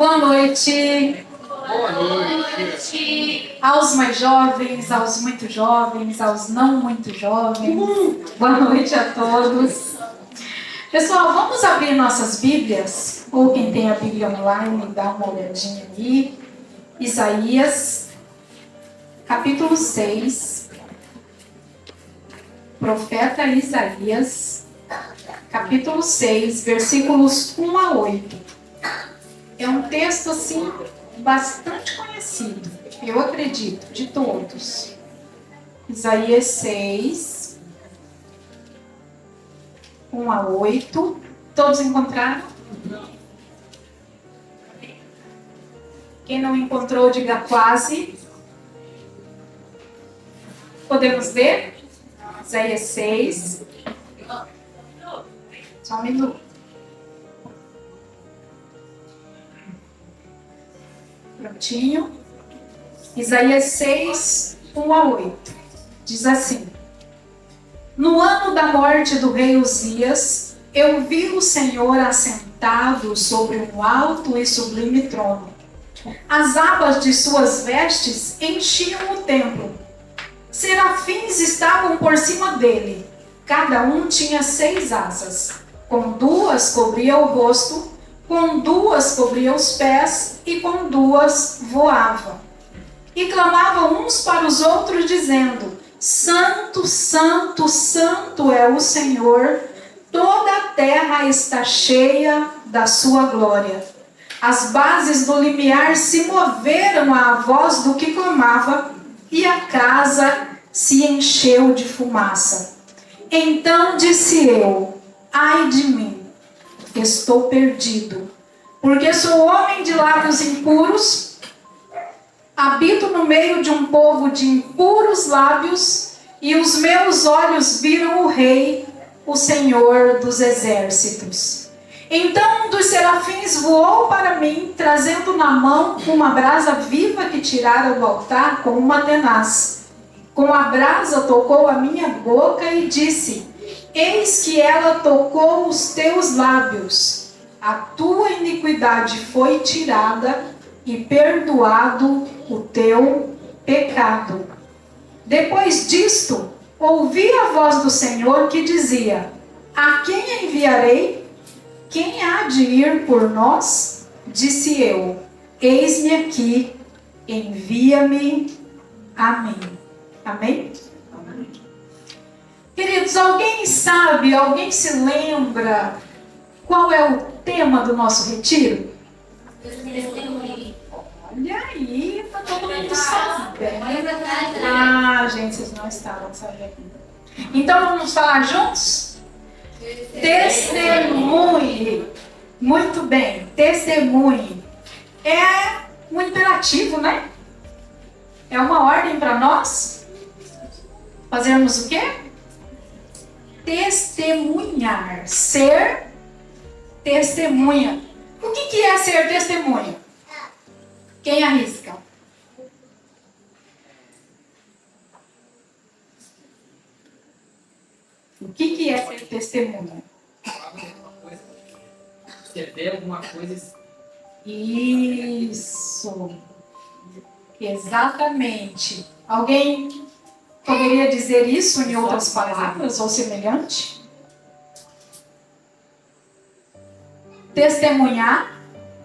Boa noite. Boa noite. Aos mais jovens, aos muito jovens, aos não muito jovens. Boa noite a todos. Pessoal, vamos abrir nossas Bíblias, ou quem tem a Bíblia online, dá uma olhadinha aí. Isaías, capítulo 6. Profeta Isaías, capítulo 6, versículos 1 a 8. É um texto, assim, bastante conhecido, eu acredito, de todos. Isaías 6, 1 a 8. Todos encontraram? Quem não encontrou, diga quase. Podemos ler? Isaías 6. Só um minuto. Prontinho. Isaías 6, 1 a 8. Diz assim: No ano da morte do rei Uzias, eu vi o Senhor assentado sobre um alto e sublime trono. As abas de suas vestes enchiam o templo. Serafins estavam por cima dele. Cada um tinha 6 asas. Com 2 cobria o rosto, com 2 cobria os pés e com 2 voava. E clamavam uns para os outros, dizendo: Santo, Santo, Santo é o Senhor, toda a terra está cheia da sua glória. As bases do limiar se moveram à voz do que clamava, e a casa se encheu de fumaça. Então disse eu: ai de mim, estou perdido, porque sou homem de lábios impuros, habito no meio de um povo de impuros lábios, e os meus olhos viram o Rei, o Senhor dos exércitos. Então um dos serafins voou para mim, trazendo na mão uma brasa viva que tirara do altar com uma tenaz. Com a brasa tocou a minha boca e disse: Eis que ela tocou os teus lábios. A tua iniquidade foi tirada e perdoado o teu pecado. Depois disto, ouvi a voz do Senhor que dizia: A quem enviarei? Quem há de ir por nós? Disse eu: Eis-me aqui, envia-me a mim. Amém? Amém? Queridos, alguém sabe, alguém se lembra qual é o tema do nosso retiro? Olha aí, tá todo mundo sabendo. Ah, gente, vocês não estavam sabendo. Então vamos falar juntos? Testemunhe. Muito bem, testemunhe. É um imperativo, né? É uma ordem para nós fazermos o quê? Testemunhar. Ser testemunha. O que é ser testemunha? Quem arrisca? O que é ser testemunha? Você vê alguma coisa. Isso. Exatamente. Alguém poderia dizer isso em outras palavras ou semelhante? Testemunhar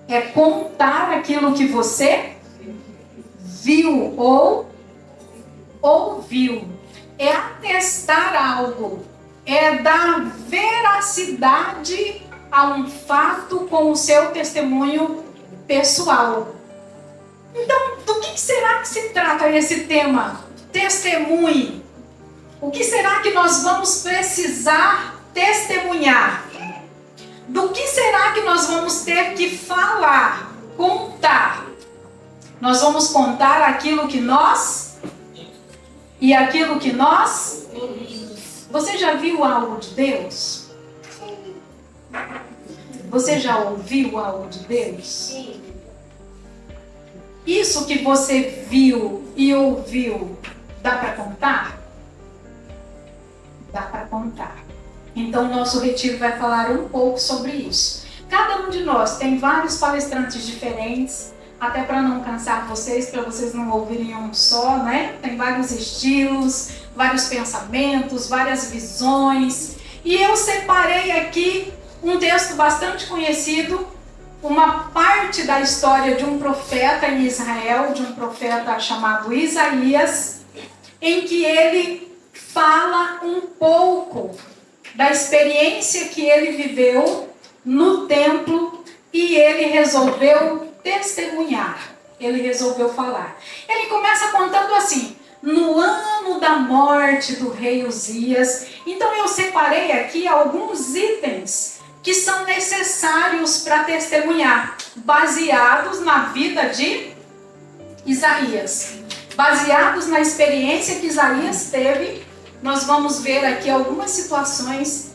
é contar aquilo que você viu ou ouviu. É atestar algo. É dar veracidade a um fato com o seu testemunho pessoal. Então, do que será que se trata esse tema? Testemunhe. O que será que nós vamos precisar testemunhar? Do que será que nós vamos ter que falar, contar? Nós vamos contar aquilo que nós e aquilo que nós. Você já viu algo de Deus? Você já ouviu algo de Deus? Sim. Isso que você viu e ouviu, dá para contar? Dá para contar. Então, o nosso retiro vai falar um pouco sobre isso. Cada um de nós tem vários palestrantes diferentes, até para não cansar vocês, para vocês não ouvirem um só, né? Tem vários estilos, vários pensamentos, várias visões. E eu separei aqui um texto bastante conhecido, uma parte da história de um profeta em Israel, de um profeta chamado Isaías, em que ele fala um pouco da experiência que ele viveu no templo e ele resolveu testemunhar, ele resolveu falar. Ele começa contando assim: no ano da morte do rei Uzias. Então eu separei aqui alguns itens que são necessários para testemunhar, baseados na vida de Isaías, baseados na experiência que Isaías teve. Nós vamos ver aqui algumas situações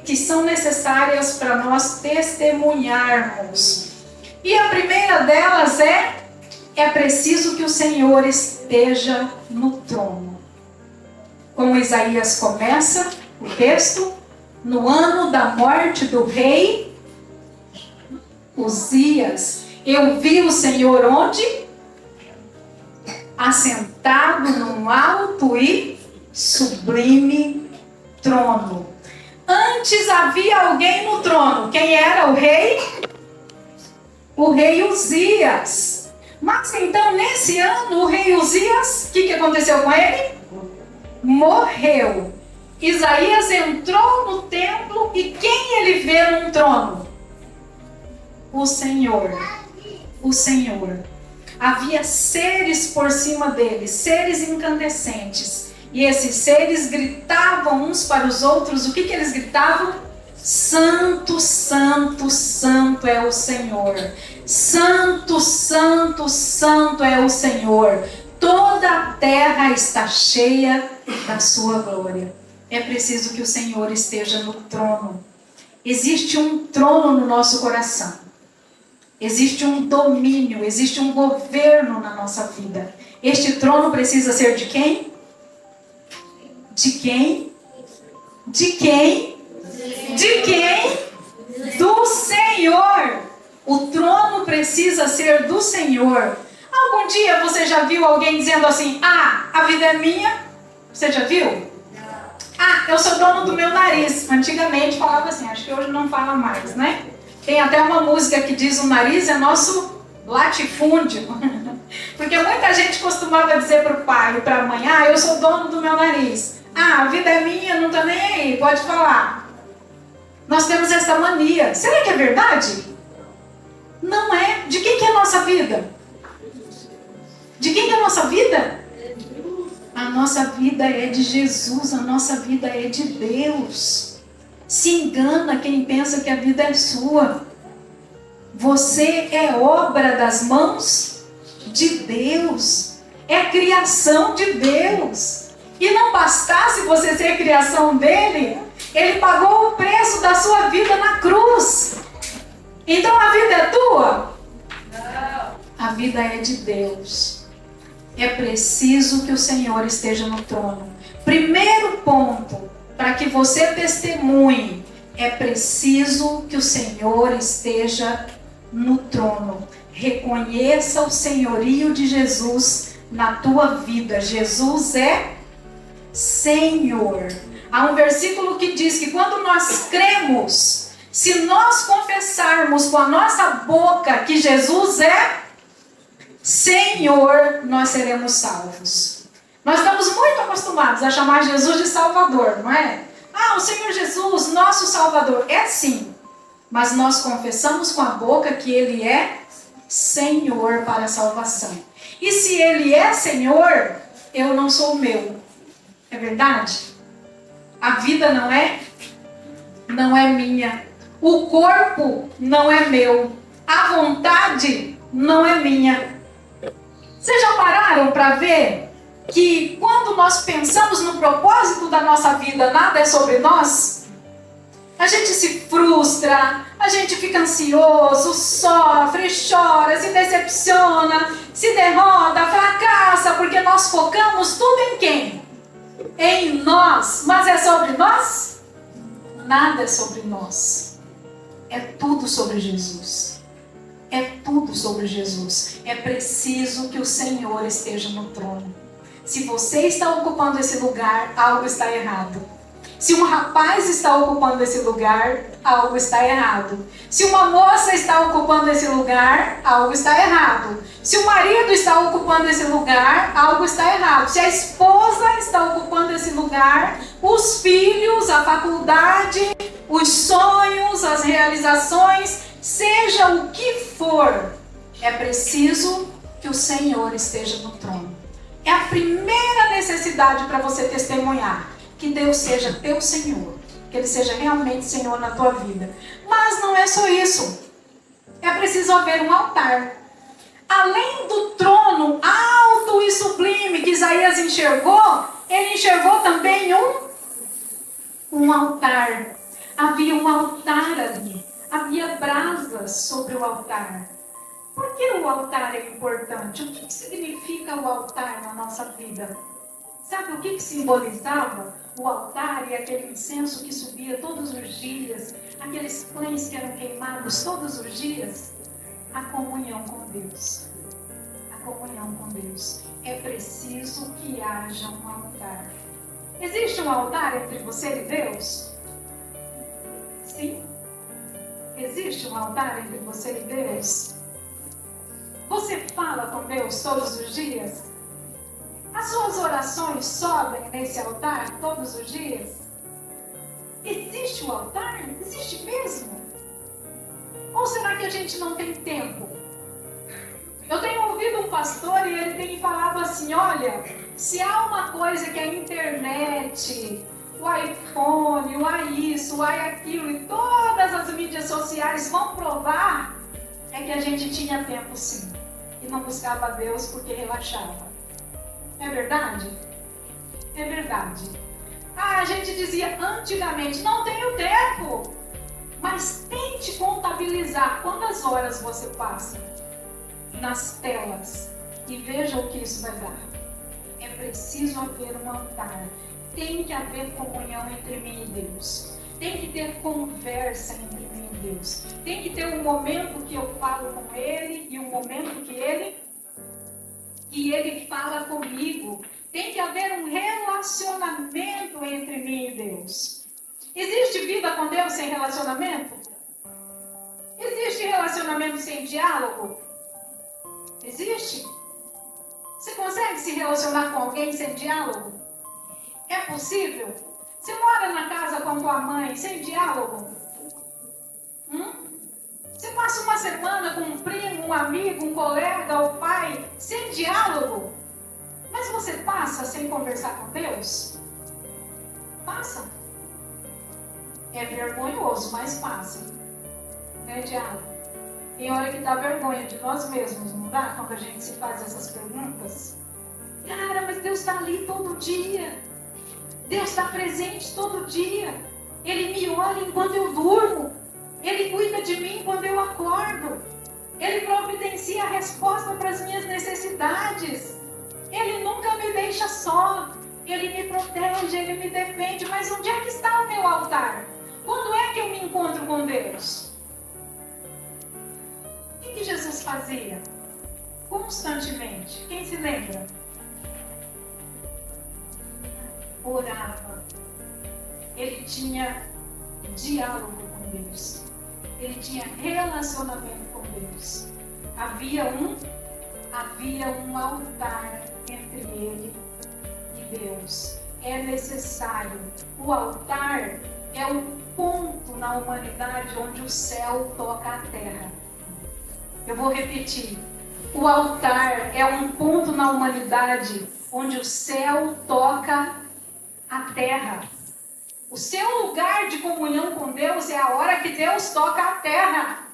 que são necessárias para nós testemunharmos. E a primeira delas é preciso que o Senhor esteja no trono. Como Isaías começa o texto, no ano da morte do rei Uzias, eu vi o Senhor onde? Assentado num alto e sublime trono. Antes havia alguém no trono. Quem era o rei? O rei Uzias. Mas então, nesse ano, o rei Uzias, o que aconteceu com ele? Morreu. Isaías entrou no templo e quem ele vê num trono? O Senhor. O Senhor. Havia seres por cima dele, seres incandescentes. E esses seres gritavam uns para os outros. O que eles gritavam? Santo, santo, santo é o Senhor. Santo, santo, santo é o Senhor. Toda a terra está cheia da sua glória. É preciso que o Senhor esteja no trono. Existe um trono no nosso coração. Existe um domínio, existe um governo na nossa vida. Este trono precisa ser de quem? De quem? De quem? De quem? Do Senhor. O trono precisa ser do Senhor. Algum dia você já viu alguém dizendo assim: ah, a vida é minha? Você já viu? Ah, eu sou dono do meu nariz. Antigamente falava assim, acho que hoje não fala mais, né? Tem até uma música que diz: o nariz é nosso latifúndio. Porque muita gente costumava dizer para o pai e para a mãe: ah, eu sou dono do meu nariz. Ah, a vida é minha, não estou nem aí, pode falar. Nós temos essa mania. Será que é verdade? Não é. De quem que é a nossa vida? De quem que é a nossa vida? A nossa vida é de Jesus, a nossa vida é de Deus. Se engana quem pensa que a vida é sua. Você é obra das mãos de Deus. É criação de Deus. E não bastasse você ser criação dele, ele pagou o preço da sua vida na cruz. Então a vida é tua? Não. A vida é de Deus. É preciso que o Senhor esteja no trono. Primeiro ponto, para que você testemunhe, é preciso que o Senhor esteja no trono. Reconheça o senhorio de Jesus na tua vida. Jesus é Senhor. Há um versículo que diz que quando nós cremos, se nós confessarmos com a nossa boca que Jesus é Senhor, nós seremos salvos. Nós estamos muito acostumados a chamar Jesus de Salvador, não é? Ah, o Senhor Jesus, nosso Salvador. É sim, mas nós confessamos com a boca que Ele é Senhor para a salvação. E se Ele é Senhor, eu não sou meu. É verdade? A vida não é minha. O corpo não é meu. A vontade não é minha. Vocês já pararam para ver que quando nós pensamos no propósito da nossa vida, nada é sobre nós? A gente se frustra, a gente fica ansioso, sofre, chora, se decepciona, se derrota, fracassa, porque nós focamos tudo em quem? Em nós. Mas é sobre nós? Nada é sobre nós. É tudo sobre Jesus. É tudo sobre Jesus. É preciso que o Senhor esteja no trono. Se você está ocupando esse lugar, algo está errado. Se um rapaz está ocupando esse lugar, algo está errado. Se uma moça está ocupando esse lugar, algo está errado. Se o marido está ocupando esse lugar, algo está errado. Se a esposa está ocupando esse lugar, os filhos, a faculdade, os sonhos, as realizações, seja o que for, é preciso que o Senhor esteja no trono. É a primeira necessidade para você testemunhar. Que Deus seja teu Senhor. Que Ele seja realmente Senhor na tua vida. Mas não é só isso. É preciso haver um altar. Além do trono alto e sublime que Isaías enxergou, ele enxergou também um altar. Havia um altar ali. Havia brasas sobre o altar. Por que o altar é importante? O que significa o altar na nossa vida? Sabe o que simbolizava o altar e aquele incenso que subia todos os dias? Aqueles pães que eram queimados todos os dias? A comunhão com Deus. A comunhão com Deus. É preciso que haja um altar. Existe um altar entre você e Deus? Sim. Existe um altar entre você e Deus? Você fala com Deus todos os dias? As suas orações sobem nesse altar todos os dias? Existe o altar? Existe mesmo? Ou será que a gente não tem tempo? Eu tenho ouvido um pastor e ele tem falado assim, olha, se há uma coisa que a internet, o iPhone, o isso, o aquilo e todas as mídias sociais vão provar, é que a gente tinha tempo sim. E não buscava a Deus porque relaxava. É verdade? É verdade. A gente dizia antigamente, não tenho tempo. Mas tente contabilizar quantas horas você passa nas telas e veja o que isso vai dar. É preciso haver um altar. Tem que haver comunhão entre mim e Deus. Tem que ter conversa entre mim e Deus. Tem que ter um momento que eu falo com Ele e um momento que Ele fala comigo. Tem que haver um relacionamento entre mim e Deus. Existe vida com Deus sem relacionamento? Existe relacionamento sem diálogo? Existe? Você consegue se relacionar com alguém sem diálogo? É possível? Você mora na casa com tua mãe sem diálogo? Você passa uma semana com um primo, um amigo, um colega, o pai, sem diálogo? Mas você passa sem conversar com Deus? Passa. É vergonhoso, mas passa. Né, diálogo? Tem hora que dá vergonha de nós mesmos, não dá? Quando a gente se faz essas perguntas. Cara, mas Deus está ali todo dia. Deus está presente todo dia. Ele me olha enquanto eu durmo. Ele cuida de mim quando eu acordo. Ele providencia a resposta para as minhas necessidades. Ele nunca me deixa só. Ele me protege, Ele me defende. Mas onde é que está o meu altar? Quando é que eu me encontro com Deus? O que Jesus fazia? Constantemente. Quem se lembra? Orava. Ele tinha diálogo com Deus. Ele tinha relacionamento com Deus. Havia um altar entre ele e Deus. É necessário. O altar é um ponto na humanidade onde o céu toca a terra. Eu vou repetir. O altar é um ponto na humanidade onde o céu toca a terra. O seu lugar de comunhão com Deus é a hora que Deus toca a terra.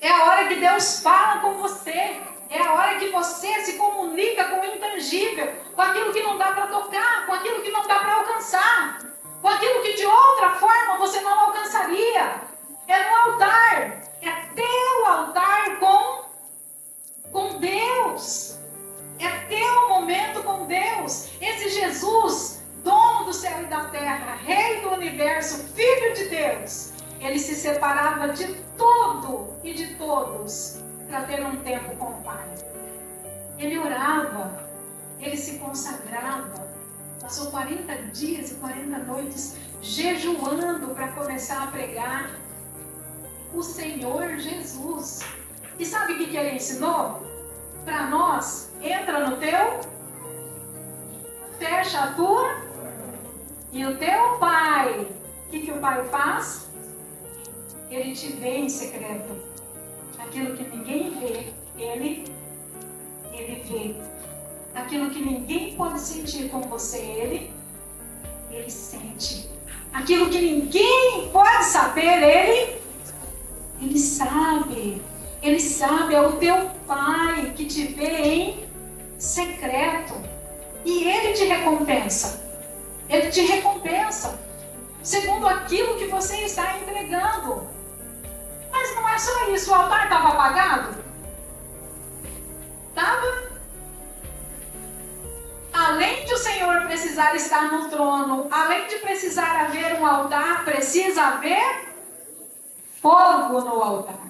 É a hora que Deus fala com você. É a hora que você se comunica com o intangível, com aquilo que não dá para tocar, com aquilo que não dá para alcançar, com aquilo que de outra forma você não alcançaria. É no altar. É teu altar com Deus. É teu momento com Deus. Esse Jesus, dono do céu e da terra, Rei do universo, Filho de Deus, ele se separava de tudo e de todos para ter um tempo com o Pai. Ele orava, ele se consagrava, passou 40 dias e 40 noites jejuando para começar a pregar o Senhor Jesus. E sabe o que ele ensinou? Para nós, entra no teu, fecha a tua e o teu Pai. O que o Pai faz? Ele te vê em secreto. Aquilo que ninguém vê, ele vê. Aquilo que ninguém pode sentir com você, ele sente. Aquilo que ninguém pode saber, ele sabe. Ele sabe, é o teu Pai que te vê em secreto. E ele te recompensa. Ele te recompensa segundo aquilo que você está entregando. Mas não é só isso, o altar estava apagado? Estava. Além de o Senhor precisar estar no trono, além de precisar haver um altar, precisa haver fogo no altar.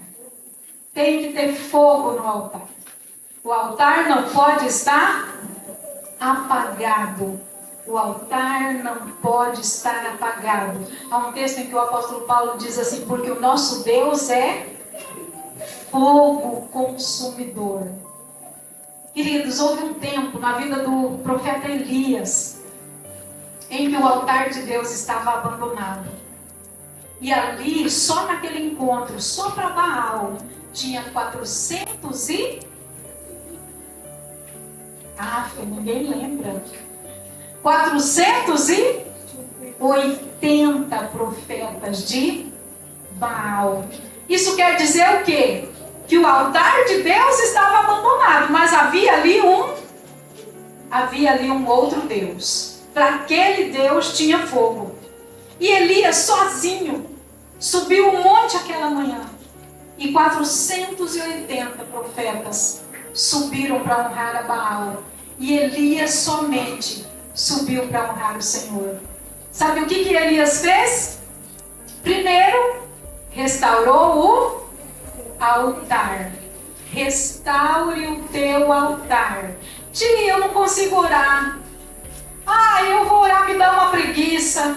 Tem que ter fogo no altar. O altar não pode estar apagado. O altar não pode estar apagado. Há um texto em que o apóstolo Paulo diz assim: porque o nosso Deus é fogo consumidor. Queridos, houve um tempo na vida do profeta Elias em que o altar de Deus estava abandonado. E ali, só naquele encontro, só para Baal, tinha 400 e... ninguém lembra. 480 profetas de Baal. Isso quer dizer o quê? Que o altar de Deus estava abandonado, mas havia ali um outro Deus. Para aquele Deus tinha fogo. E Elias sozinho subiu um monte aquela manhã. E 480 profetas subiram para honrar a Baal. E Elias somente subiu para honrar o Senhor. Sabe o que Elias fez? Primeiro, restaurou o altar. Restaure o teu altar. Tia, eu não consigo orar. Eu vou orar, me dá uma preguiça.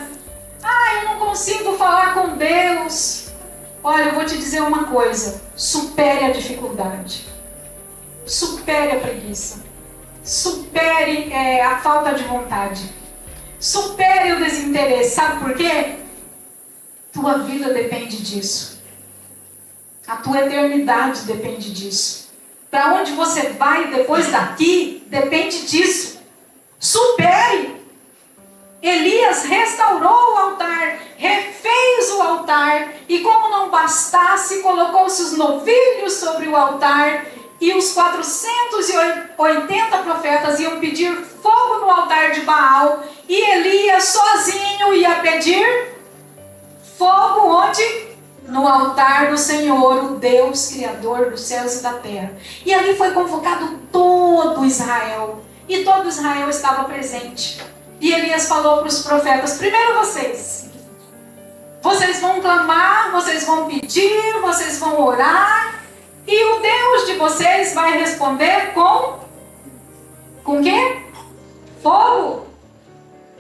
Eu não consigo falar com Deus. Olha, eu vou te dizer uma coisa. Supere a dificuldade. Supere a preguiça. Supere a falta de vontade. Supere o desinteresse. Sabe por quê? Tua vida depende disso. A tua eternidade depende disso. Para onde você vai depois daqui, depende disso. Supere. Elias restaurou o altar, refez o altar, e como não bastasse, colocou-se os novilhos sobre o altar, e os 480 profetas iam pedir fogo no altar de Baal, e Elias sozinho ia pedir fogo onde? No altar do Senhor, o Deus Criador dos céus e da terra. E ali foi convocado todo Israel, e todo Israel estava presente. E Elias falou para os profetas: primeiro vocês vão clamar, vocês vão pedir, vocês vão orar, e o Deus de vocês vai responder com quê? Fogo.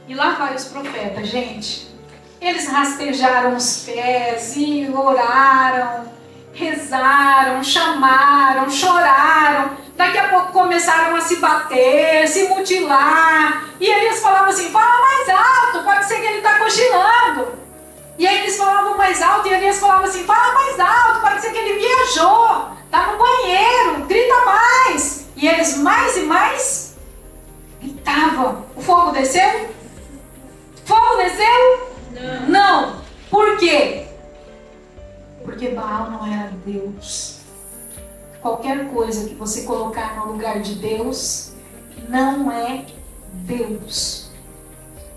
E lá vai os profetas, gente. Eles rastejaram os pés e oraram, rezaram, chamaram, choraram. Daqui a pouco começaram a se bater, se mutilar. E Elias falava assim: fala mais alto, pode ser que ele está cochilando. E aí eles falavam mais alto, e Elias falava assim: fala mais alto, pode ser que ele viajou, está no banheiro, grita mais. E eles mais e mais gritavam. O fogo desceu? Fogo desceu? Não. Por quê? Porque Baal não era Deus. Qualquer coisa que você colocar no lugar de Deus não é Deus.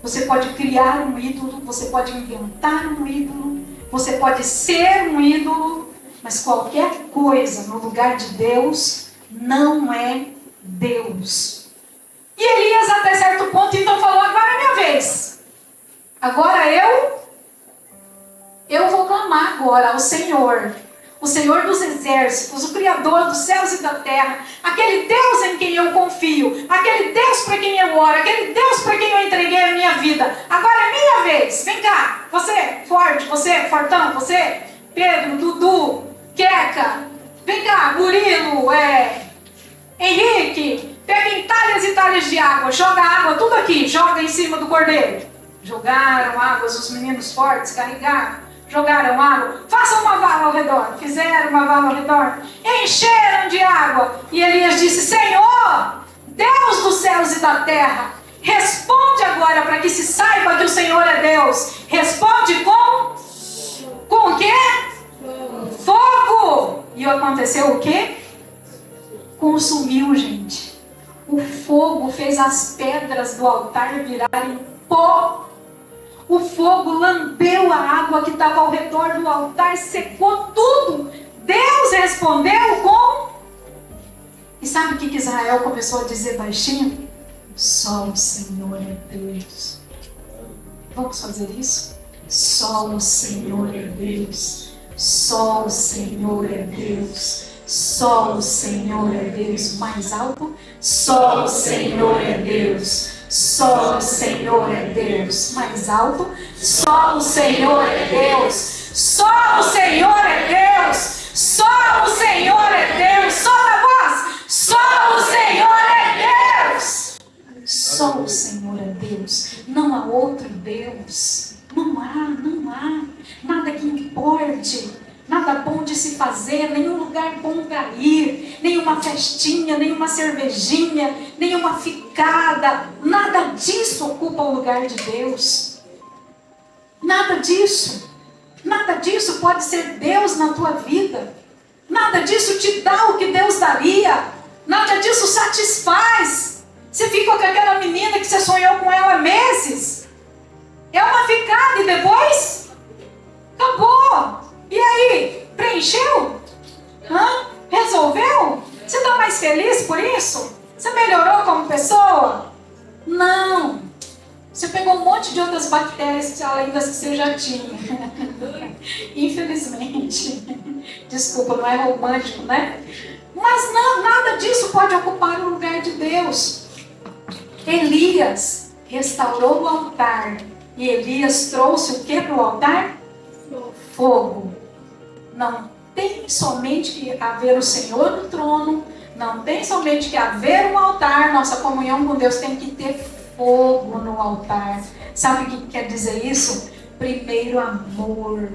Você pode criar um ídolo, você pode inventar um ídolo, você pode ser um ídolo, mas qualquer coisa no lugar de Deus não é Deus. E Elias, até certo ponto, então falou: agora é minha vez. Agora eu Eu vou clamar agora ao Senhor, o Senhor dos exércitos, o Criador dos céus e da terra, aquele Deus em quem eu confio, aquele Deus para quem eu oro, aquele Deus para quem eu entreguei a minha vida. Agora é minha vez. Vem cá, você forte, você fortão, você, Pedro, Dudu, Queca, vem cá, Murilo, Henrique, peguem talhas e talhas de água, joga água tudo aqui, joga em cima do cordeiro. Jogaram águas, os meninos fortes carregaram. Jogaram água, façam uma vala ao redor. Fizeram uma vala ao redor, encheram de água. E Elias disse: Senhor, Deus dos céus e da terra, responde agora para que se saiba que o Senhor é Deus. Responde com o quê? Fogo. E aconteceu o quê? Consumiu, gente. O fogo fez as pedras do altar virarem pó. O fogo lambeu a água que estava ao redor do altar, secou tudo. Deus respondeu com... E sabe o que Israel começou a dizer baixinho? Só o Senhor é Deus. Vamos fazer isso? Só o Senhor é Deus. Só o Senhor é Deus. Só o Senhor é Deus. Mais alto. Só o Senhor é Deus. Só o Senhor é Deus. Mais alto. Só o Senhor é Deus. Só o Senhor é Deus. Só o Senhor é Deus. Solta a voz. Só o Senhor é Deus. Só o Senhor é Deus. Não há outro Deus. Não há. Nada que importe. Nada bom de se fazer, nenhum lugar bom para ir, nenhuma festinha, nenhuma cervejinha, nenhuma ficada, nada disso ocupa o lugar de Deus. Nada disso pode ser Deus na tua vida. Nada disso te dá o que Deus daria. Nada disso satisfaz. Você ficou com aquela menina que você sonhou com ela há meses. É uma ficada e depois acabou. E aí? Preencheu? Resolveu? Você está mais feliz por isso? Você melhorou como pessoa? Não. Você pegou um monte de outras bactérias além das que você já tinha. Infelizmente. Desculpa, não é romântico, né? Mas não, nada disso pode ocupar o lugar de Deus. Elias restaurou o altar. E Elias trouxe o que para o altar? Fogo. Não tem somente que haver o Senhor no trono, não tem somente que haver um altar, nossa comunhão com Deus tem que ter fogo no altar. Sabe o que quer dizer isso? Primeiro amor,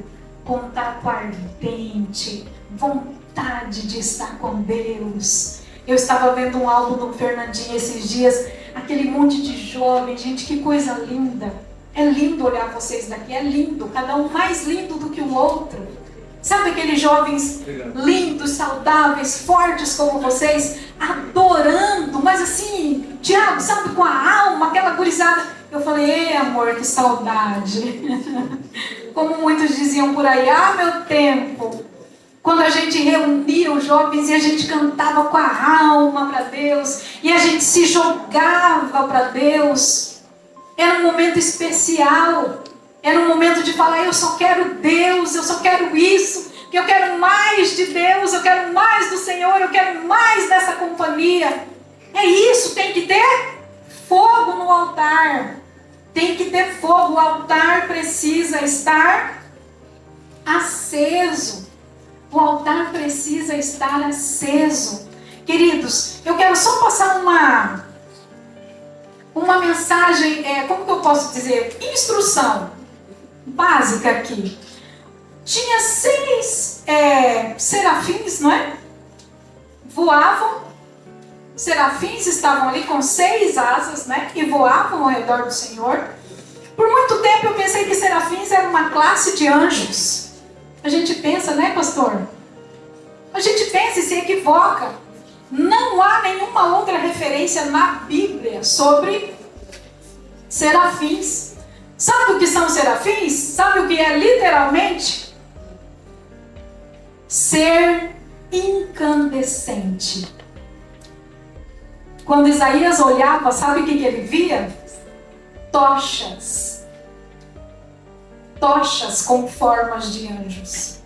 contato ardente, vontade de estar com Deus. Eu estava vendo um álbum do Fernandinho esses dias, aquele monte de jovens, gente, que coisa linda. É lindo olhar vocês daqui, é lindo, cada um mais lindo do que o outro. Sabe aqueles jovens lindos, saudáveis, fortes como vocês, adorando, mas assim, Tiago, sabe, com a alma, aquela gurizada. Eu falei, ei amor, que saudade. Como muitos diziam por aí, meu tempo. Quando a gente reunia os jovens e a gente cantava com a alma para Deus, e a gente se jogava para Deus. Era um momento especial. Era um momento de falar, eu só quero Deus, eu só quero isso, que eu quero mais de Deus, eu quero mais do Senhor, eu quero mais dessa companhia. É isso, tem que ter fogo no altar. Tem que ter fogo, o altar precisa estar aceso. O altar precisa estar aceso. Queridos, eu quero só passar uma mensagem, como que eu posso dizer? Instrução básica aqui. Tinha 6 serafins, não é? Voavam. Serafins estavam ali com 6 asas, né? E voavam ao redor do Senhor. Por muito tempo eu pensei que serafins era uma classe de anjos. A gente pensa, né, pastor? A gente pensa e se equivoca. Não há nenhuma outra referência na Bíblia sobre serafins. Sabe o que são serafins? Sabe o que é literalmente? Ser incandescente. Quando Isaías olhava, sabe o que ele via? Tochas. tochas com formas de anjos.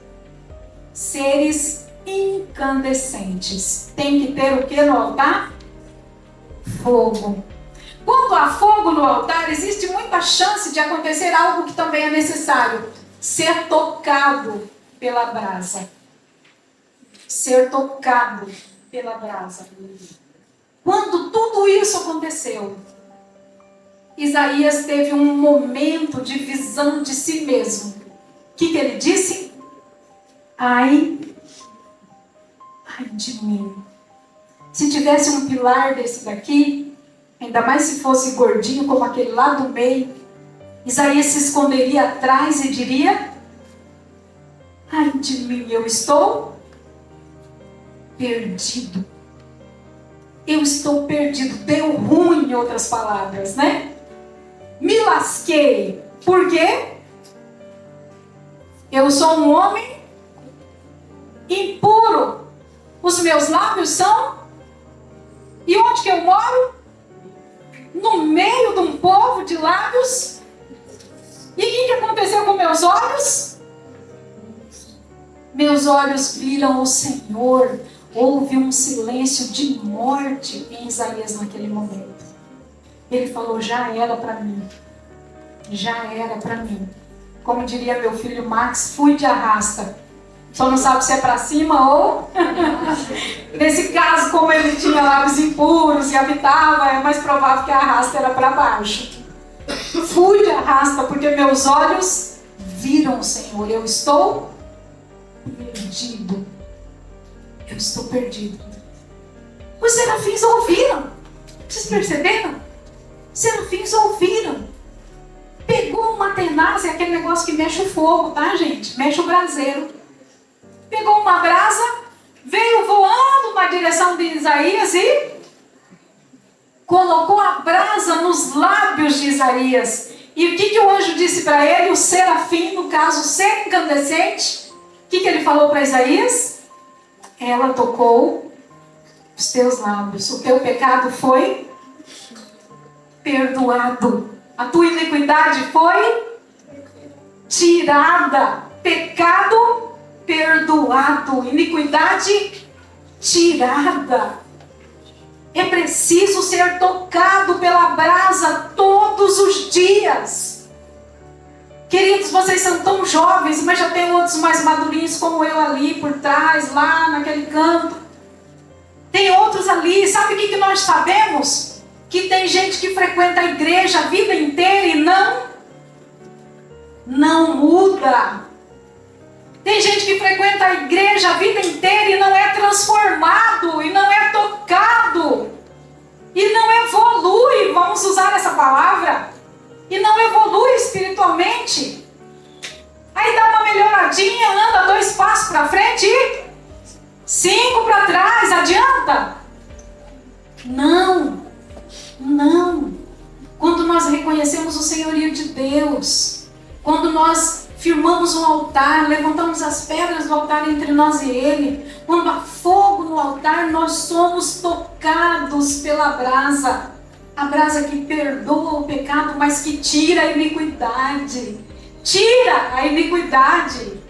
Seres incandescentes. Tem que ter o que no altar? Fogo. Quando há fogo no altar, existe muita chance de acontecer algo que também é necessário: ser tocado pela brasa. Ser tocado pela brasa. Quando tudo isso aconteceu, Isaías teve um momento de visão de si mesmo. O que ele disse? Ai de mim. Se tivesse um pilar desse daqui, ainda mais se fosse gordinho como aquele lá do meio, Isaías se esconderia atrás e diria: ai de mim, eu estou perdido. Eu estou perdido. Deu ruim, em outras palavras, né? Me lasquei. Por quê? Eu sou um homem impuro. Os meus lábios são... E onde que eu moro? No meio de um povo de lábios. E o que aconteceu com meus olhos? Meus olhos viram o Senhor. Houve um silêncio de morte em Isaías naquele momento. Ele falou: já era para mim. Já era para mim. Como diria meu filho Max, fui de arrasta. Só não sabe se é para cima ou... Nesse caso, como ele tinha lábios impuros e habitava, é mais provável que a arrasta era para baixo. Fui de arrasta porque meus olhos viram o Senhor. Eu estou perdido. Eu estou perdido. Os serafins ouviram. Vocês perceberam? Os serafins ouviram. Pegou uma tenaz, é aquele negócio que mexe o fogo, tá, gente? Mexe o braseiro. Pegou uma brasa, veio voando na direção de Isaías e colocou a brasa nos lábios de Isaías. E o que o anjo disse para ele? O serafim, no caso, ser incandescente. O que ele falou para Isaías? Ela tocou os teus lábios. O teu pecado foi perdoado. A tua iniquidade foi tirada. Pecado perdoado. Iniquidade tirada. É preciso ser tocado pela brasa todos os dias. Queridos, vocês são tão jovens, mas já tem outros mais madurinhos como eu ali por trás, lá naquele canto. Tem outros ali. Sabe o que nós sabemos? Que tem gente que frequenta a igreja a vida inteira e não muda. Tem gente que frequenta a igreja a vida inteira e não é transformado, e não é tocado, e não evolui, vamos usar essa palavra, e não evolui espiritualmente. Aí dá uma melhoradinha, anda 2 passos para frente e 5 para trás, adianta? Não. Quando nós reconhecemos o senhorio de Deus, quando nós firmamos um altar, levantamos as pedras do altar entre nós e Ele, quando há fogo no altar, nós somos tocados pela brasa. A brasa que perdoa o pecado, mas que tira a iniquidade. Tira a iniquidade.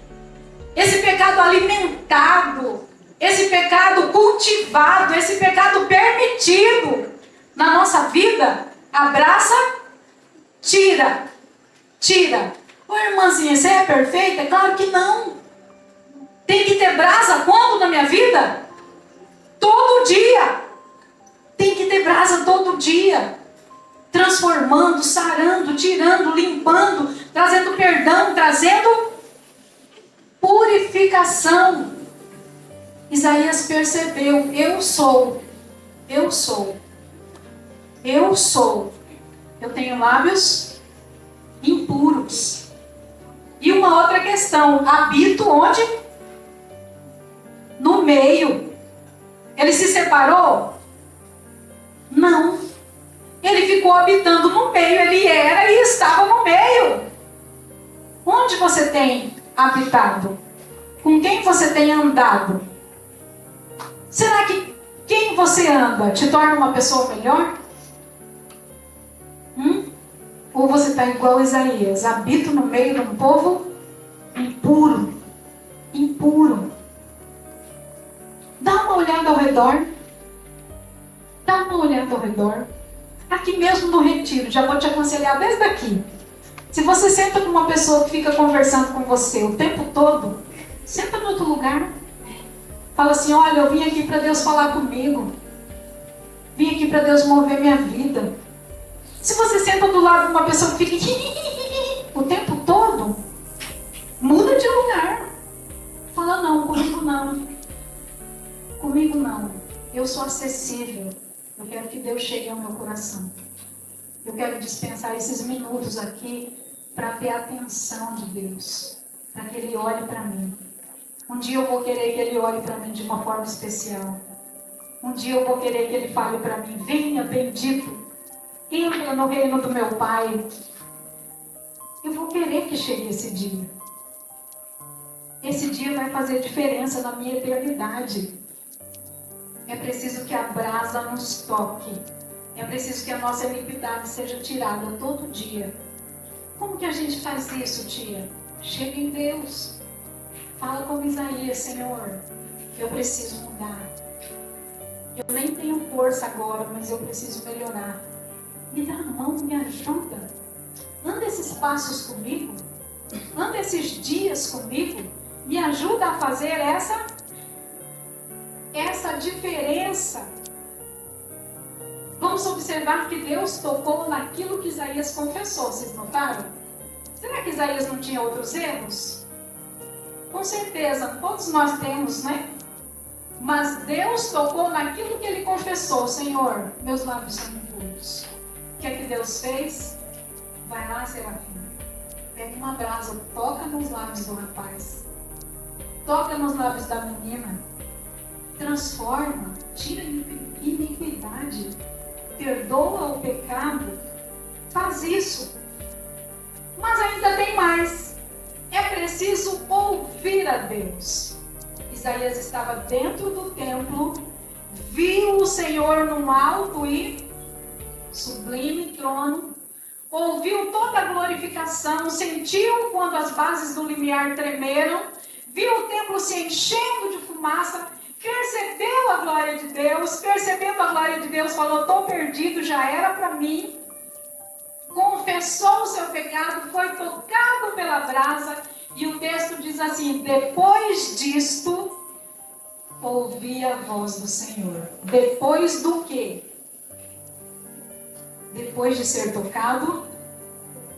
Esse pecado alimentado, esse pecado cultivado, esse pecado permitido na nossa vida, a brasa tira. Ô irmãzinha, você é perfeita? Claro que não. Tem que ter brasa quando na minha vida? Todo dia. Tem que ter brasa todo dia. Transformando, sarando, tirando, limpando, trazendo perdão, trazendo purificação. Isaías percebeu: eu sou. Eu tenho lábios impuros. E uma outra questão: habito onde? No meio. Ele se separou? Não. Ele ficou habitando no meio. Ele era e estava no meio. Onde você tem habitado? Com quem você tem andado? Será que quem você anda te torna uma pessoa melhor? Ou você está igual Isaías, habito no meio de um povo impuro. Impuro. Dá uma olhada ao redor. Dá uma olhada ao redor. Aqui mesmo no retiro, já vou te aconselhar desde aqui. Se você senta com uma pessoa que fica conversando com você o tempo todo, senta em outro lugar. Fala assim, olha, eu vim aqui para Deus falar comigo. Vim aqui para Deus mover minha vida. Se você senta do lado de uma pessoa que fica o tempo todo, muda de lugar. Fala, não, comigo não. Comigo não. Eu sou acessível. Eu quero que Deus chegue ao meu coração. Eu quero dispensar esses minutos aqui para ter a atenção de Deus. Para que Ele olhe para mim. Um dia eu vou querer que Ele olhe para mim de uma forma especial. Um dia eu vou querer que Ele fale para mim, venha bendito, entra no reino do meu Pai. Eu vou querer que chegue esse dia. Esse dia vai fazer diferença na minha eternidade. É preciso que a brasa nos toque. É preciso que a nossa iniquidade seja tirada todo dia. Como que a gente faz isso, tia? Chega em Deus. Fala como Isaías, Senhor, eu preciso mudar. Eu nem tenho força agora, mas eu preciso melhorar. Me dá a mão, me ajuda. Anda esses passos comigo. Anda esses dias comigo. Me ajuda a fazer essa diferença. Vamos observar que Deus tocou naquilo que Isaías confessou. Vocês notaram? Será que Isaías não tinha outros erros? Com certeza, todos nós temos, né? Mas Deus tocou naquilo que ele confessou. Senhor, meus lábios são impuros. O que é que Deus fez? Vai lá, Serafim. Pega uma brasa, toca nos lábios do rapaz. Toca nos lábios da menina. Transforma, tira a iniquidade. Perdoa o pecado. Faz isso. Mas ainda tem mais. É preciso ouvir a Deus. Isaías estava dentro do templo, viu o Senhor num alto e sublime trono, ouviu toda a glorificação, sentiu quando as bases do limiar tremeram, viu o templo se enchendo de fumaça, percebeu a glória de Deus, percebendo a glória de Deus, falou, estou perdido, já era para mim. Confessou o seu pecado, foi tocado pela brasa, e o texto diz assim, depois disto, ouvi a voz do Senhor. Depois do quê? Depois de ser tocado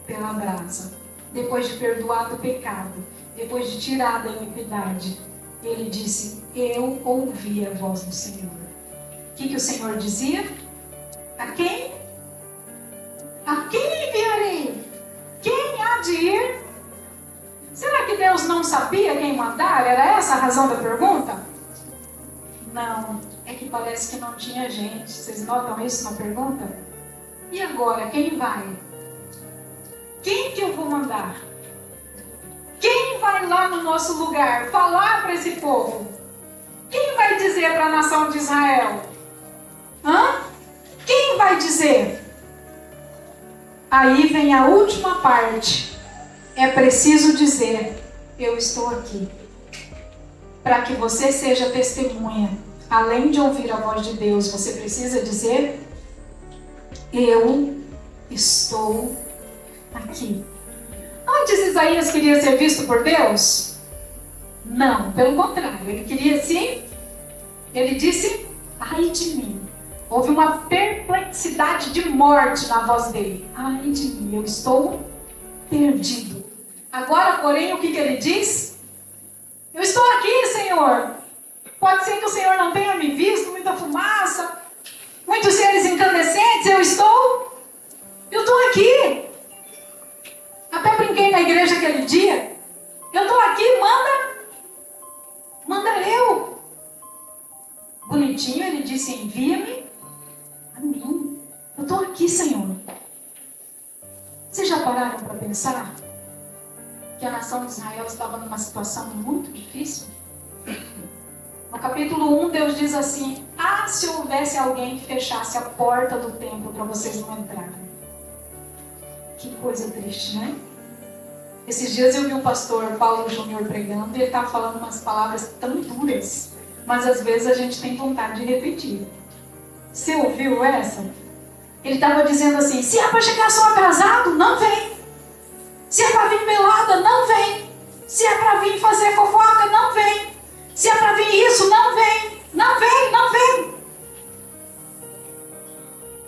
pela brasa, depois de perdoado o pecado, depois de tirado a iniquidade, ele disse, eu ouvi a voz do Senhor. O que o Senhor dizia? A quem? A quem enviarei? Quem há de ir? Será que Deus não sabia quem mandar? Era essa a razão da pergunta? Não, é que parece que não tinha gente. Vocês notam isso na pergunta? E agora, quem vai? Quem que eu vou mandar? Quem vai lá no nosso lugar falar para esse povo? Quem vai dizer para a nação de Israel? Quem vai dizer? Aí vem a última parte. É preciso dizer, eu estou aqui. Para que você seja testemunha, além de ouvir a voz de Deus, você precisa dizer, eu estou aqui. Antes Isaías queria ser visto por Deus? Não, pelo contrário, ele queria sim. Ele disse, ai de mim. Houve uma perplexidade de morte na voz dele. Ai de mim, eu estou perdido. Agora, porém, o que ele diz? Eu estou aqui, Senhor. Pode ser que o Senhor não tenha me visto, muita fumaça, muitos seres incandescentes, eu estou aqui. Até brinquei na igreja aquele dia. Eu estou aqui, manda eu. Bonitinho, ele disse, envia-me a mim. Eu estou aqui, Senhor. Vocês já pararam para pensar que a nação de Israel estava numa situação muito difícil? No capítulo 1, Deus diz assim, se houvesse alguém que fechasse a porta do templo para vocês não entrarem. Que coisa triste, né? Esses dias eu vi o pastor Paulo Júnior pregando e ele estava falando umas palavras tão duras, mas às vezes a gente tem vontade de repetir. Você ouviu essa? Ele estava dizendo assim: se é para chegar só atrasado, não vem. Se é para vir pelada, não vem. Se é para vir fazer fofoca, não vem. Se é para vir isso, não vem. Não vem, não vem.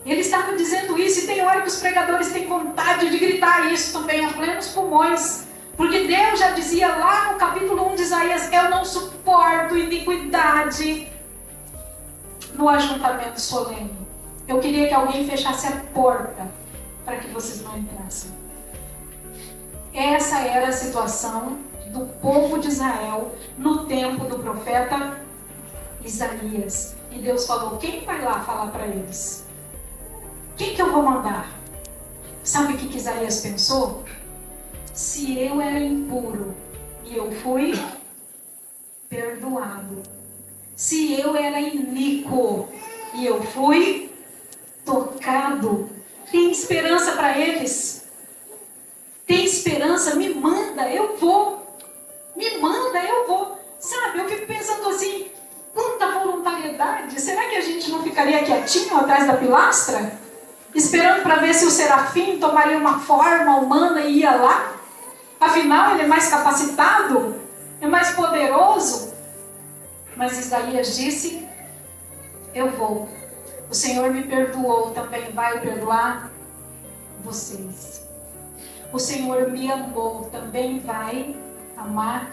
Ele estava dizendo isso, e tem hora que os pregadores têm vontade de gritar isso também a plenos pulmões. Porque Deus já dizia lá no capítulo 1 de Isaías: eu não suporto iniquidade no ajuntamento solene. Eu queria que alguém fechasse a porta para que vocês não entrassem. Essa era a situação do povo de Israel no tempo do profeta Isaías. E Deus falou: quem vai lá falar para eles? Quem que eu vou mandar? Sabe o que Isaías pensou? Se eu era impuro e eu fui perdoado. Se eu era iníquo e eu fui tocado. Tem esperança para eles? Tem esperança? Me manda, eu vou. Me manda, eu vou. Sabe, eu fico pensando assim, quanta voluntariedade. Será que a gente não ficaria quietinho atrás da pilastra? Esperando para ver se o serafim tomaria uma forma humana e ia lá? Afinal, ele é mais capacitado, é mais poderoso. Mas Isaías disse: eu vou. O Senhor me perdoou, também vai perdoar vocês. O Senhor me amou, também vai amar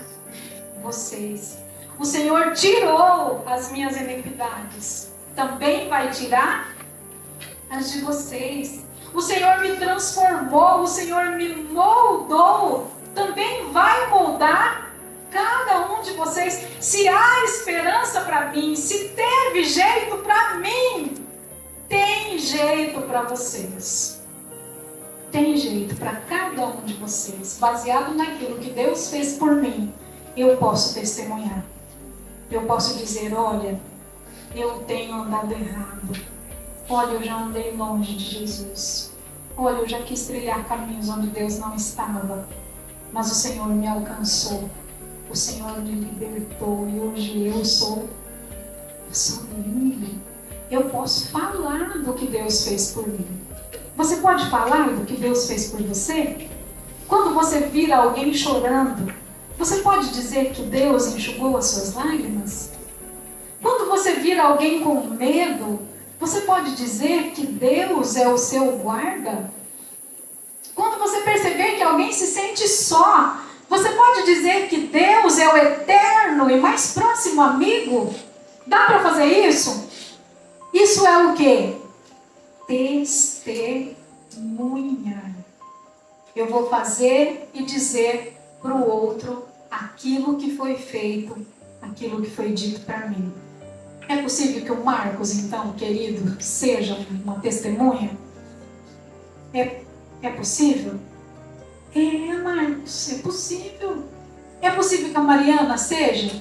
vocês. O Senhor tirou as minhas iniquidades, também vai tirar as de vocês. O Senhor me transformou, o Senhor me moldou, também vai moldar cada um de vocês. Se há esperança para mim, se teve jeito para mim, tem jeito para vocês. Tem jeito para cada um de vocês. Baseado naquilo que Deus fez por mim, eu posso testemunhar. Eu posso dizer: olha, eu tenho andado errado. Olha, eu já andei longe de Jesus. Olha, eu já quis trilhar caminhos onde Deus não estava. Mas o Senhor me alcançou. O Senhor me libertou. E hoje eu sou livre. Eu posso falar do que Deus fez por mim. Você pode falar do que Deus fez por você? Quando você vira alguém chorando, você pode dizer que Deus enxugou as suas lágrimas? Quando você vira alguém com medo, você pode dizer que Deus é o seu guarda? Quando você perceber que alguém se sente só, você pode dizer que Deus é o eterno e mais próximo amigo? Dá para fazer isso? Isso é o quê? Testemunha. Eu vou fazer e dizer para o outro aquilo que foi feito, aquilo que foi dito para mim. É possível que o Marcos, então, querido, seja uma testemunha? É possível? É, Marcos, é possível. É possível que a Mariana seja?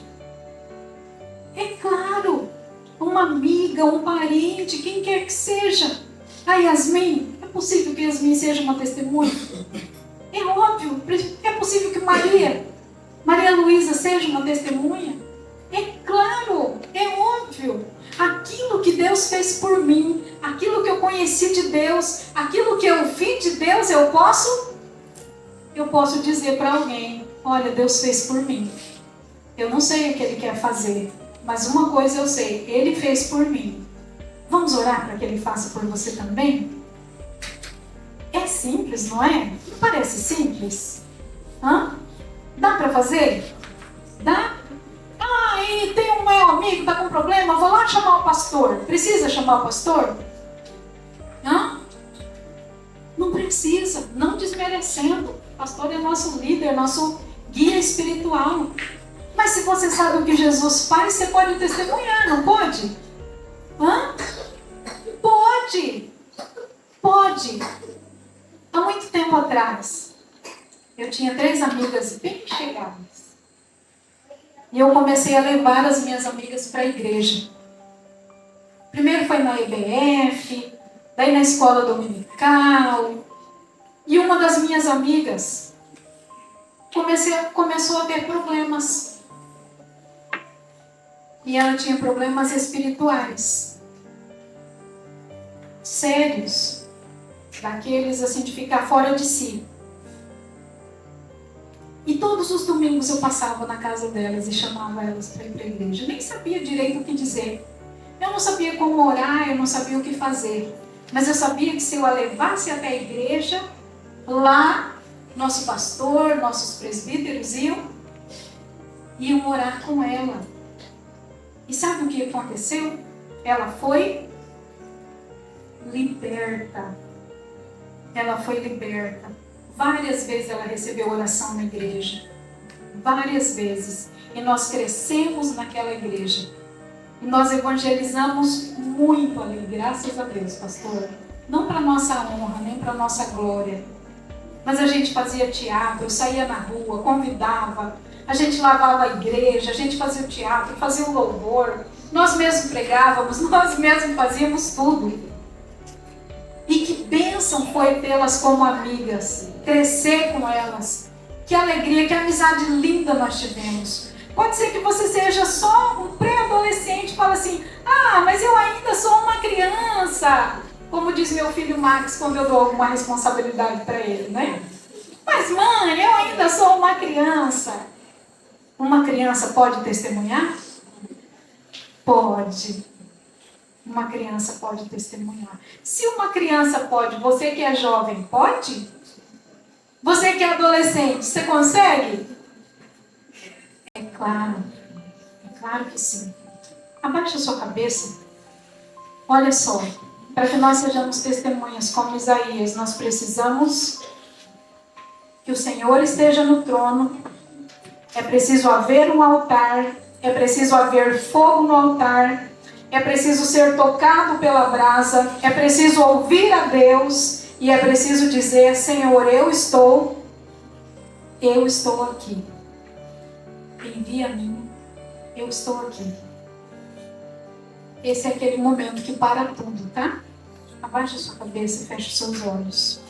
É claro. Uma amiga, um parente, quem quer que seja. A Yasmin, é possível que Yasmin seja uma testemunha? É óbvio. É possível que Maria Luísa seja uma testemunha? É claro, é óbvio. Aquilo que Deus fez por mim, aquilo que eu conheci de Deus, aquilo que eu vi de Deus, eu posso dizer para alguém: olha, Deus fez por mim. Eu não sei o que Ele quer fazer, mas uma coisa eu sei: Ele fez por mim. Vamos orar para que Ele faça por você também? É simples, não é? Não parece simples? Dá para fazer? Dá? E tem um meu amigo que está com problema, vou lá chamar o pastor. Precisa chamar o pastor? Não precisa, não desmerecendo. O pastor é nosso líder, nosso guia espiritual. Mas se você sabe o que Jesus faz, você pode testemunhar, não pode? Pode. Há muito tempo atrás, eu tinha 3 amigas bem chegadas. E eu comecei a levar as minhas amigas para a igreja. Primeiro foi na EBF, daí na escola dominical. E uma das minhas amigas começou a ter problemas. E ela tinha problemas espirituais. Sérios. Daqueles assim de ficar fora de si. E todos os domingos eu passava na casa delas e chamava elas para ir para a igreja. Eu nem sabia direito o que dizer. Eu não sabia como orar, eu não sabia o que fazer. Mas eu sabia que se eu a levasse até a igreja, lá, nosso pastor, nossos presbíteros iam orar com ela. E sabe o que aconteceu? Ela foi liberta. Ela foi liberta. Várias vezes ela recebeu oração na igreja. Várias vezes. E nós crescemos naquela igreja. E nós evangelizamos muito ali, graças a Deus, pastor. Não para nossa honra, nem para nossa glória. Mas a gente fazia teatro, eu saía na rua, convidava. A gente lavava a igreja, a gente fazia o teatro, fazia o louvor. Nós mesmos pregávamos, nós mesmos fazíamos tudo. E que bênção foi tê-las como amigas, crescer com elas. Que alegria, que amizade linda nós tivemos. Pode ser que você seja só um pré-adolescente e fala assim, mas eu ainda sou uma criança. Como diz meu filho Max quando eu dou alguma responsabilidade para ele, né? Mas mãe, eu ainda sou uma criança. Uma criança pode testemunhar? Pode. Uma criança pode testemunhar. Se uma criança pode, você que é jovem, pode? Você que é adolescente, você consegue? É claro que sim. Abaixa a sua cabeça. Olha só, para que nós sejamos testemunhas como Isaías, nós precisamos que o Senhor esteja no trono. É preciso haver um altar, é preciso haver fogo no altar, é preciso ser tocado pela brasa, é preciso ouvir a Deus e é preciso dizer, Senhor, eu estou aqui. Envia a mim, eu estou aqui. Esse é aquele momento que para tudo, tá? Abaixa a sua cabeça e fecha os seus olhos.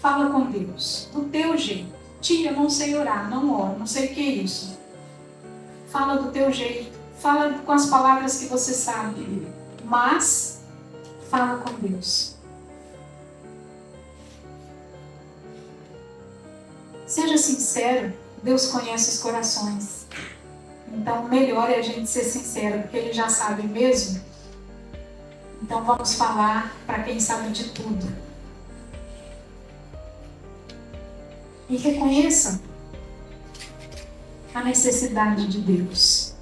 Fala com Deus, do teu jeito. Tia, não sei orar, não oro, não sei o que é isso. Fala do teu jeito. Fala com as palavras que você sabe. Mas, fala com Deus. Seja sincero. Deus conhece os corações. Então, o melhor é a gente ser sincero, porque Ele já sabe mesmo. Então, vamos falar para quem sabe de tudo. E reconheça a necessidade de Deus.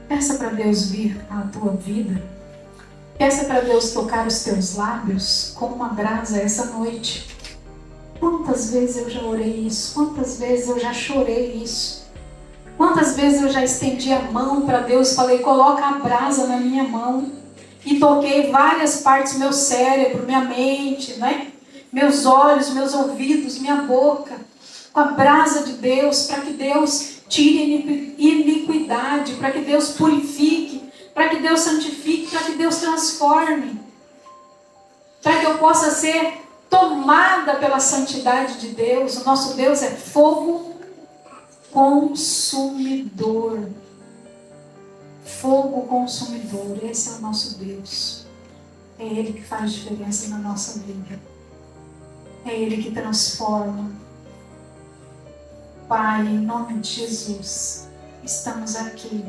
Peça para Deus vir à tua vida. Peça para Deus tocar os teus lábios como uma brasa essa noite. Quantas vezes eu já orei isso? Quantas vezes eu já chorei isso? Quantas vezes eu já estendi a mão para Deus e falei, coloca a brasa na minha mão. E toquei várias partes do meu cérebro, minha mente, né? Meus olhos, meus ouvidos, minha boca. Com a brasa de Deus, para que Deus tire iniquidade, para que Deus purifique, para que Deus santifique, para que Deus transforme. Para que eu possa ser tomada pela santidade de Deus. O nosso Deus é fogo consumidor. Fogo consumidor. Esse é o nosso Deus. É Ele que faz diferença na nossa vida. É Ele que transforma. Pai, em nome de Jesus, estamos aqui.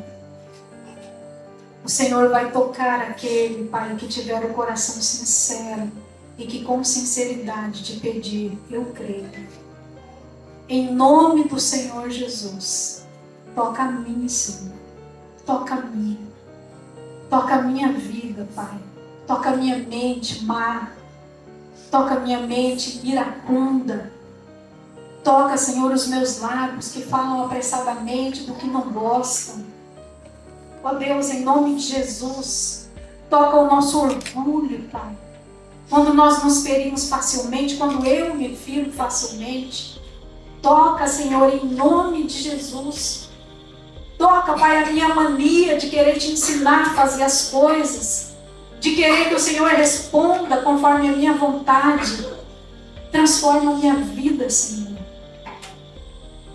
O Senhor vai tocar aquele, Pai, que tiver o coração sincero e que com sinceridade te pedir, eu creio. Em nome do Senhor Jesus, toca a mim, Senhor. Toca a mim. Toca a minha vida, Pai. Toca a minha mente má. Toca a minha mente iracunda. Toca, Senhor, os meus lábios que falam apressadamente do que não gostam. Ó Deus, em nome de Jesus, toca o nosso orgulho, Pai. Quando nós nos ferimos facilmente, quando eu me firo facilmente, toca, Senhor, em nome de Jesus. Toca, Pai, a minha mania de querer te ensinar a fazer as coisas. de querer que o Senhor responda conforme a minha vontade. Transforma a minha vida, Senhor.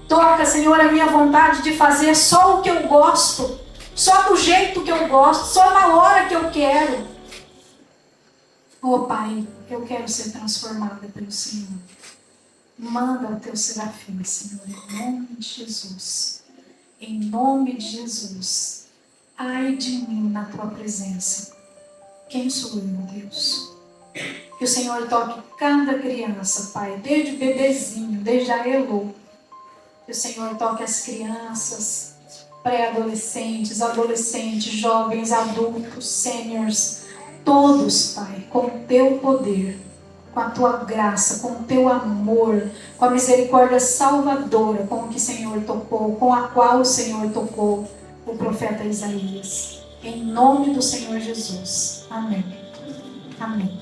Toca, Senhor, a minha vontade de fazer só o que eu gosto, só do jeito que eu gosto, só na hora que eu quero. Oh, Pai, eu quero ser transformada pelo Senhor. Manda o teu serafim, Senhor, em nome de Jesus. Em nome de Jesus. Ai de mim na tua presença. Quem sou eu, meu Deus? Que o Senhor toque cada criança, Pai, desde o bebezinho, desde a Elo. Que o Senhor toque as crianças, pré-adolescentes, adolescentes, jovens, adultos, sêniors, todos, Pai, com o teu poder, com a tua graça, com o teu amor, com a misericórdia salvadora, com o que o Senhor tocou, com a qual o Senhor tocou o profeta Isaías. Em nome do Senhor Jesus. Amém. Amém.